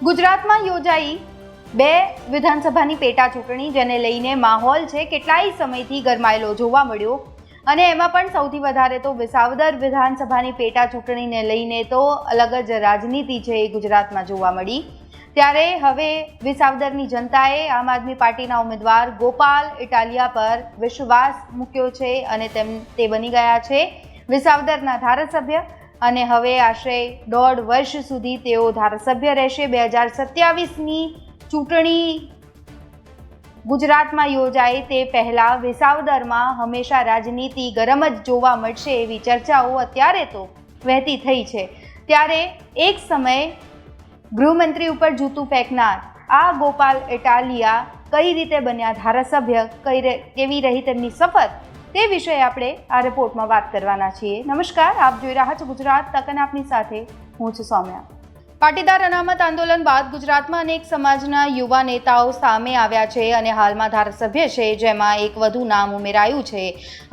ગુજરાતમાં યોજાઈ 2 વિધાનસભાની પેટા ચૂંટણી, જેને લઈને માહોલ છે કેટલાય સમયથી ગરમાયેલો જોવા મળ્યો. અને એમાં પણ સૌથી વધારે તો વિસાવદર વિધાનસભાની પેટા ચૂંટણીને લઈને તો અલગ જ રાજનીતિ છે એ ગુજરાતમાં જોવા મળી. ત્યારે હવે વિસાવદરની જનતાએ આમ આદમી પાર્ટીના ઉમેદવાર ગોપાલ ઇટાલિયા પર વિશ્વાસ મૂક્યો છે અને તે બની ગયા છે વિસાવદરના ધારાસભ્ય. અને હવે આશરે 1.5 વર્ષ સુધી તેઓ ધારાસભ્ય રહેશે. 2027ની ચૂંટણી ગુજરાતમાં યોજાય તે પહેલાં વિસાવદરમાં હંમેશા રાજનીતિ ગરમ જ જોવા મળશે એવી ચર્ચાઓ અત્યારે તો વહેતી થઈ છે. ત્યારે એક સમયે ગૃહમંત્રી ઉપર જૂતું ફેંકનાર આ ગોપાલ ઇટાલિયા કઈ રીતે બન્યા ધારાસભ્ય, કેવી રહી તેમની શપથ, તે વિષয়ে આપણે આ રિપોર્ટમાં વાત કરવાના છીએ. નમસ્કાર, આપ જોઈ રહ્યા છો ગુજરાત તક અને આપની સાથે હું છું સૌમ્યા. પાટીદાર અનામત આંદોલન બાદ ગુજરાતમાં અનેક સમાજના યુવા નેતાઓ સામે આવ્યા છે અને હાલમાં ધારાસભ્ય છે, જેમાં એક વધુ નામ ઉમેરાયું છે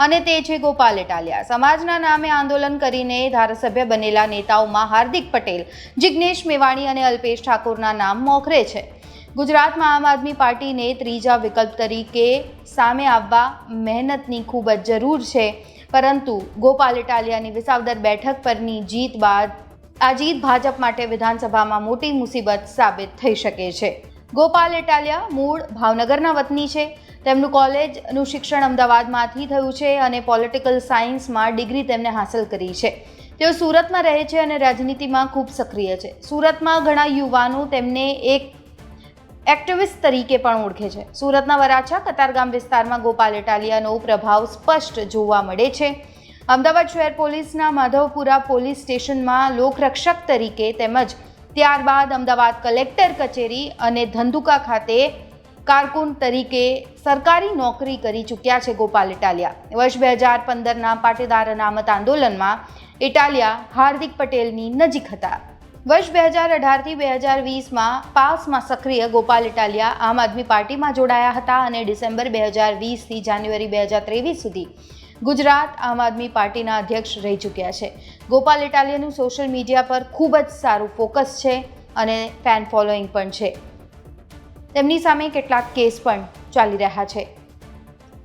અને તે છે ગોપાલ ઇટાલિયા. સમાજના નામે આંદોલન કરીને ધારાસભ્ય બનેલા નેતાઓમાં હાર્દિક પટેલ, જિગ્નેશ મેવાણી અને અલ્પેશ ઠાકોરના નામ મોખરે છે. ગુજરાતમાં આમ આદમી પાર્ટીને ત્રીજા વિકલ્પ તરીકે સામે આવવા મહેનતની ખૂબ જ જરૂર છે, પરંતુ ગોપાલ ઇટાલિયાની વિસાવદર બેઠક પરની જીત બાદ આ જીત ભાજપ માટે વિધાનસભામાં મોટી મુસીબત સાબિત થઈ શકે છે. ગોપાલ ઇટાલિયા મૂળ ભાવનગરના વતની છે. તેમનું કોલેજનું શિક્ષણ અમદાવાદમાંથી થયું છે અને પોલિટિકલ સાયન્સમાં ડિગ્રી તેમને હાંસલ કરી છે. તેઓ સુરતમાં રહે છે અને રાજનીતિમાં ખૂબ સક્રિય છે. સુરતમાં ઘણા યુવાનો તેમને એક એક્ટિવિસ્ટ તરીકે પણ ઓળખે છે. સુરતના વરાછા કતારગામ વિસ્તારમાં ગોપાલ ઇટાલિયાનો પ્રભાવ સ્પષ્ટ જોવા મળે છે. અમદાવાદ શહેર પોલીસના માધવપુરા પોલીસ સ્ટેશનમાં લોકરક્ષક તરીકે તેમજ ત્યારબાદ અમદાવાદ કલેક્ટર કચેરી અને ધંધુકા ખાતે કારકુન તરીકે સરકારી નોકરી કરી ચૂક્યા છે ગોપાલ ઇટાલિયા. વર્ષ 2015ના પાટીદાર અનામત આંદોલનમાં ઇટાલિયા હાર્દિક પટેલની નજીક હતા. વર્ષ 2018થી 2020માં પાસમાં સક્રિય ગોપાલ ઇટાલિયા આમ આદમી પાર્ટીમાં જોડાયા હતા અને ડિસેમ્બર 2020થી જાન્યુઆરી 2023 સુધી ગુજરાત આમ આદમી પાર્ટીના અધ્યક્ષ રહી ચૂક્યા છે. ગોપાલ ઇટાલિયાનું સોશિયલ મીડિયા પર ખૂબ જ સારું ફોકસ છે અને ફેન ફોલોઈંગ પણ છે. તેમની સામે કેટલાક કેસ પણ ચાલી રહ્યા છે.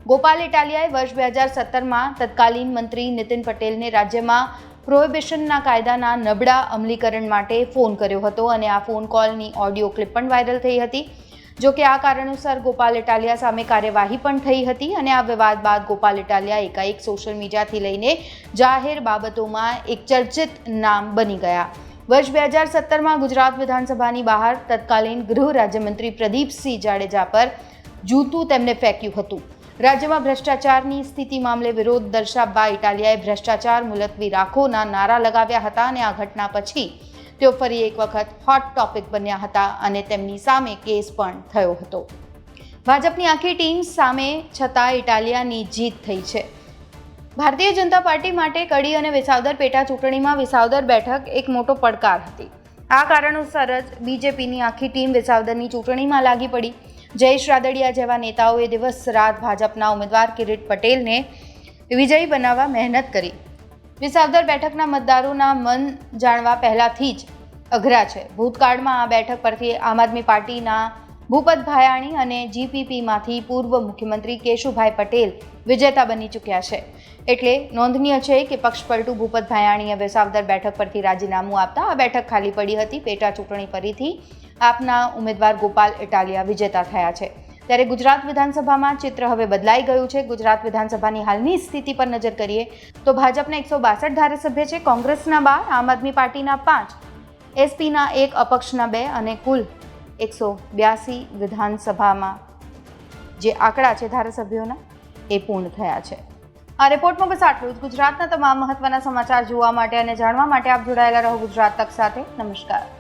ગોપાલ ઇટાલિયાએ વર્ષ 2017માં તત્કાલીન મંત્રી નીતિન પટેલને રાજ્યમાં પ્રોહિબિશનના કાયદાના નબળા અમલીકરણ માટે ફોન કર્યો હતો અને આ ફોન કોલની ઓડિયો ક્લિપ પણ વાયરલ થઈ હતી. જો કે આ કારણોસર ગોપાલ ઇટાલિયા સામે કાર્યવાહી પણ થઈ હતી અને આ વિવાદ બાદ ગોપાલ ઇટાલિયા એકાએક સોશિયલ મીડિયાથી લઈને જાહેર બાબતોમાં એક ચર્ચિત નામ બની ગયા. વર્ષ 2017માં ગુજરાત વિધાનસભાની બહાર તત્કાલીન ગૃહ રાજ્યમંત્રી પ્રદીપસિંહ જાડેજા પર જૂતું તેમને ફેંક્યું હતું. રાજ્યમાં ભ્રષ્ટાચારની સ્થિતિ મામલે વિરોધ દર્શાવવા ઇટાલિયાએ ભ્રષ્ટાચાર મુલતવી રાખોના નારા લગાવ્યા હતા અને આ ઘટના પછી તેઓ ફરી એક વખત હોટ ટોપિક બન્યા હતા અને તેમની સામે કેસ પણ થયો હતો. ભાજપની આખી ટીમ સામે છતાં ઇટાલિયાની જીત થઈ છે. ભારતીય જનતા પાર્ટી માટે કડી અને વિસાવદર પેટા ચૂંટણીમાં વિસાવદર બેઠક એક મોટો પડકાર હતી. આ કારણોસર જ બીજેપીની આખી ટીમ વિસાવદરની ચૂંટણીમાં લાગી પડી. જયેશ રાદડિયા જેવા નેતાઓએ દિવસ રાત ભાજપના ઉમેદવાર કિરીટ પટેલને વિજયી બનાવવા મહેનત કરી. વિસાવદર બેઠકના મતદારોના મન જાણવા પહેલાથી જ અઘરા છે. ભૂતકાળમાં આ બેઠક પરથી આમ આદમી પાર્ટીના ભૂપત ભાયાણી અને જીપીપીમાંથી પૂર્વ મુખ્યમંત્રી કેશુભાઈ પટેલ વિજેતા બની ચૂક્યા છે. એટલે નોંધનીય છે કે પક્ષપલટુ ભૂપત ભાયાણીએ વિસાવદર બેઠક પરથી રાજીનામું આપતા આ બેઠક ખાલી પડી હતી. પેટા ચૂંટણી ફરીથી આપના ઉમેદવાર ગોપાલ ઇટાલિયા વિજેતા થયા છે. ત્યારે ગુજરાત વિધાનસભામાં ચિત્ર હવે બદલાઈ ગયું છે. ગુજરાત વિધાનસભાની હાલની સ્થિતિ પર નજર કરીએ તો ભાજપના 162 ધારાસભ્ય છે, કોંગ્રેસના 12, આમ આદમી પાર્ટીના 5, એસપીના 1, અપક્ષના 2 અને કુલ 182 વિધાનસભામાં જે આંકડા છે ધારાસભ્યોના એ પૂર્ણ થયા છે. આ રિપોર્ટમાં બસ આટલું જ. ગુજરાતના તમામ મહત્વના સમાચાર જોવા માટે અને જાણવા માટે આપ જોડાયેલા રહો ગુજરાત તક સાથે. નમસ્કાર.